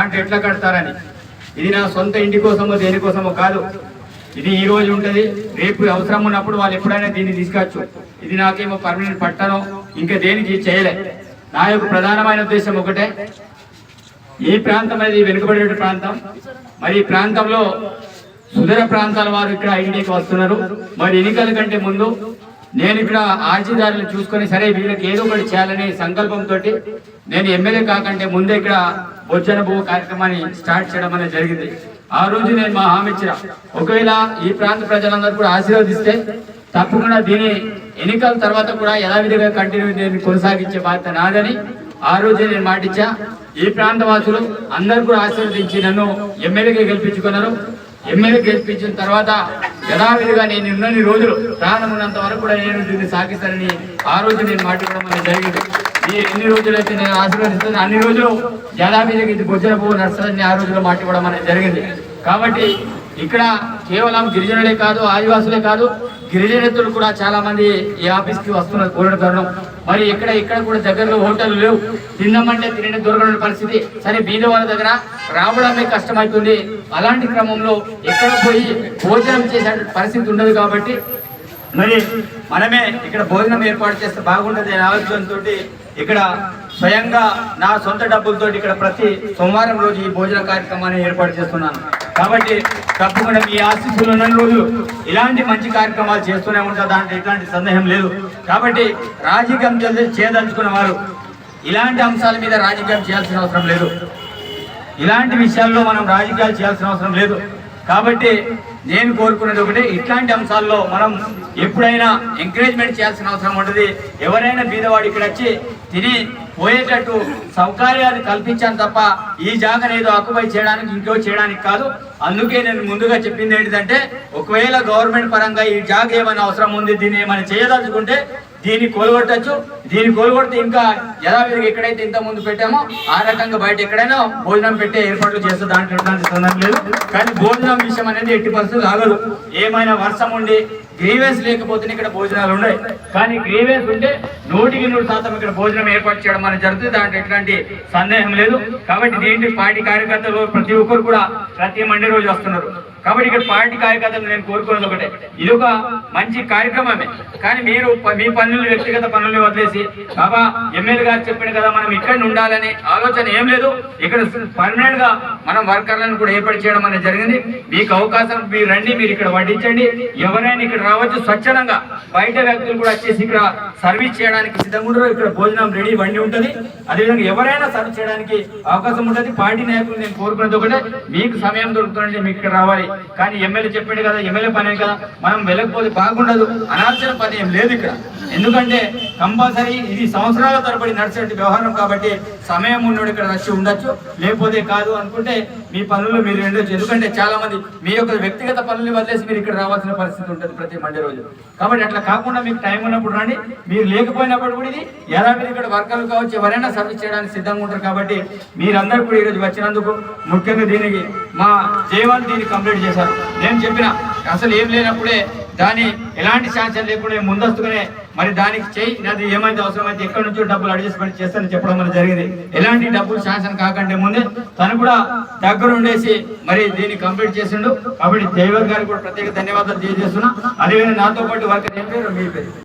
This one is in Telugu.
అంటే ఎట్లా కడతారని. ఇది నా సొంత ఇంటి కోసమో దేనికోసమో కాదు, ఇది ఈ రోజు ఉంటుంది, రేపు అవసరం ఉన్నప్పుడు వాళ్ళు ఎప్పుడైనా దీన్ని తీసుకొచ్చు. ఇది నాకేమో పర్మనెంట్ పట్టణం ఇంకా దేనికి చేయలే. నా యొక్క ప్రధానమైన ఉద్దేశం ఒకటే, ఈ ప్రాంతం అనేది వెనుకబడిన ప్రాంతం. మరి ఈ ప్రాంతంలో సుదూర ప్రాంతాల వారు ఇక్కడ ఐడీకి వస్తున్నారు. మరి ఎన్నికల కంటే ముందు నేను ఇక్కడ ఆర్జీదారులు చూసుకొని సరే వీళ్ళకి ఏదో ఒకటి చేయాలనే సంకల్పంతో నేను ఎమ్మెల్యే కాకంటే ముందే ఇక్కడ బొజ్జన భూ కార్యక్రమాన్ని స్టార్ట్ చేయడం అనేది జరిగింది. ఆ రోజు నేను మా హామీ ఇచ్చిన, ఒకవేళ ఈ ప్రాంత ప్రజలందరూ కూడా ఆశీర్వదిస్తే తప్పకుండా దీని ఎన్నికల తర్వాత కూడా యథావిధిగా కంటిన్యూ కొనసాగించే బాధ్యత నాదని ఆ రోజే నేను మాటిచ్చా. ఈ ప్రాంత వాసులు అందరూ కూడా ఆశీర్వదించి నన్ను ఎమ్మెల్యేగా గెలిపించుకున్నారు. ఎమ్మెల్యే గెలిపించిన తర్వాత యథావిధిగా నేను ఉన్నన్ని రోజులు ప్రాణం ఉన్నంత వరకు కూడా నేను దీన్ని సాగిస్తానని ఆ రోజు నేను మాట్లాడడం అనేది జరిగింది. ఈ ఎన్ని రోజులైతే నేను ఆశీర్వదిస్తాను అన్ని రోజులు యథావిధిగా ఇది బొజ్జన పువ్వు నడుస్తుందని ఆ రోజులో మాట్లాడడం అనేది జరిగింది. కాబట్టి ఇక్కడ కేవలం గిరిజనులే కాదు, ఆదివాసులే కాదు, గిరిజనేతలు కూడా చాలా మంది ఈ ఆఫీస్కి వస్తున్నారు కోరడం తరుణం. మరి ఇక్కడ కూడా దగ్గరలో హోటళ్ళు లేవు, తిన్నామంటే తినే దొరకని పరిస్థితి. సరే బీద వాళ్ళ దగ్గర రావడమే కష్టమవుతుంది. అలాంటి క్రమంలో ఎక్కడ పోయి భోజనం చేసే పరిస్థితి ఉండదు. కాబట్టి మరి మనమే ఇక్కడ భోజనం ఏర్పాటు చేస్తే బాగుంటుంది అనే ఆలోచనతో ఇక్కడ స్వయంగా నా సొంత డబ్బులతో ఇక్కడ ప్రతి సోమవారం రోజు ఈ భోజన కార్యక్రమాన్ని ఏర్పాటు చేస్తున్నాను. కాబట్టి తప్పకుండా మీ ఆశీస్సులు ఉన్న రోజులు ఇలాంటి మంచి కార్యక్రమాలు చేస్తూనే ఉంటారు, దాంట్లో ఎట్లాంటి సందేహం లేదు. కాబట్టి రాజకీయం చేయదలుచుకున్న వారు ఇలాంటి అంశాల మీద రాజకీయం చేయాల్సిన అవసరం లేదు, ఇలాంటి విషయాల్లో మనం రాజకీయాలు చేయాల్సిన అవసరం లేదు. కాబట్టి నేను కోరుకునేది ఒకటే, ఇట్లాంటి అంశాల్లో మనం ఎప్పుడైనా ఎంకరేజ్మెంట్ చేయాల్సిన అవసరం ఉంటుంది. ఎవరైనా బీదవాడు ఇక్కడ వచ్చి తిని పోయేటట్టు సౌకర్యాలు కల్పించాను తప్ప ఈ జాగాను ఏదో ఆక్యుపై చేయడానికి ఇంకో చేయడానికి కాదు. అందుకే నేను ముందుగా చెప్పింది ఏంటంటే, ఒకవేళ గవర్నమెంట్ పరంగా ఈ జాగా ఏమైనా అవసరం ఉంది, దీన్ని ఏమైనా చేయదలుచుకుంటే దీన్ని కోలుగొట్టచ్చు. దీన్ని కోలుగొడితే ఇంకా యథావిధిగా ఎక్కడైతే ఇంత ముందు పెట్టామో ఆ రకంగా బయట ఎక్కడైనా భోజనం పెట్టే ఏర్పాట్లు చేస్తే దాంట్లో ఎట్లాంటి సందర్భం లేదు. కానీ భోజనం విషయం అనేది ఎట్టి పరిస్థితులు ఆగదు. ఏమైనా వర్షం ఉండి గ్రీవెన్స్ లేకపోతే ఇక్కడ భోజనాలు ఉన్నాయి, కానీ గ్రీవెన్స్ ఉంటే 100% ఇక్కడ భోజనం ఏర్పాటు చేయడం అనేది జరుగుతుంది, దాంట్లో ఎట్లాంటి సందేహం లేదు. కాబట్టి దీంట్లో పార్టీ కార్యకర్తలు ప్రతి ఒక్కరు కూడా ప్రతి మండే రోజు వస్తున్నారు. కాబట్టి ఇక్కడ పార్టీ కార్యకర్తలు నేను కోరుకున్నది ఒకటే, ఇది ఒక మంచి కార్యక్రమమే. కానీ మీరు మీ పనులు వ్యక్తిగత పనులు వదిలేసి బాబా ఎమ్మెల్యే గారు చెప్పాడు కదా మనం ఇక్కడ ఉండాలనే ఆలోచన ఏం లేదు. ఇక్కడ పర్మనెంట్ గా మనం వర్కర్లను కూడా ఏర్పాటు చేయడం అనేది జరిగింది. మీకు అవకాశం మీరు రండి, మీరు ఇక్కడ వడ్డించండి, ఎవరైనా ఇక్కడ రావచ్చు స్వచ్ఛందంగా. బయట వ్యక్తులు కూడా వచ్చేసి ఇక్కడ సర్వీస్ చేయడానికి సిద్ధంగా ఉంటారు. ఇక్కడ భోజనం రెడీ వండి ఉంటుంది, అదేవిధంగా ఎవరైనా సర్వ్ చేయడానికి అవకాశం ఉంటుంది. పార్టీ నాయకులు నేను కోరుకునేది ఒకటే, మీకు సమయం దొరుకుతుందంటే మీకు ఇక్కడ రావాలి. కానీ ఎమ్మెల్యే చెప్పాడు కదా, ఎమ్మెల్యే పనే కదా, మనం వెళ్ళకపోతే బాగుండదు. అనార్చన పని ఏం లేదు ఇక్కడ, ఎందుకంటే కంపల్సరీ ఇది సంవత్సరాల తరబడి నడిచే వ్యవహారం. కాబట్టి సమయం ఉన్నోడు ఇక్కడ వచ్చి ఉండొచ్చు, లేకపోతే కాదు అనుకుంటే మీ పనులు మీరు వెళ్ళొచ్చు. ఎందుకంటే చాలా మంది మీ యొక్క వ్యక్తిగత పనులు వదిలేసి మీరు ఇక్కడ రావాల్సిన పరిస్థితి ఉంటుంది ప్రతి మండే రోజు. కాబట్టి అట్లా కాకుండా మీకు టైం ఉన్నప్పుడు రండి, మీరు లేకపోయినప్పుడు కూడా ఇది యథావిధి ఇక్కడ వర్కర్లు కావచ్చు, ఎవరైనా సర్వీస్ చేయడానికి సిద్ధంగా ఉంటారు. కాబట్టి మీరందరూ కూడా ఈరోజు వచ్చినందుకు ముఖ్యంగా దీనికి మా జయవాన్ దీన్ని కంప్లీట్ చేశారు. నేను చెప్పిన అసలు ఏం లేనప్పుడే దాని ఎలాంటి శాంక్షన్ లేకుండా ముందస్తుగానే మరి దానికి చేయి, అది ఏమైతే అవసరమైతే ఎక్కడి నుంచో డబ్బులు అడ్జస్ట్మెంట్ చేస్తానని చెప్పడం అనేది జరిగింది. ఎలాంటి డబ్బులు శాంక్షన్ కాకంటే ముందే తను కూడా దగ్గర ఉండేసి మరి దీన్ని కంప్లీట్ చేసిండు. కాబట్టి దేవర్ గారికి కూడా ప్రత్యేక ధన్యవాదాలు తెలియజేస్తున్నా. అదేవిధంగా నాతో పాటు వర్క్ ఏం పేరు, మీ పేరు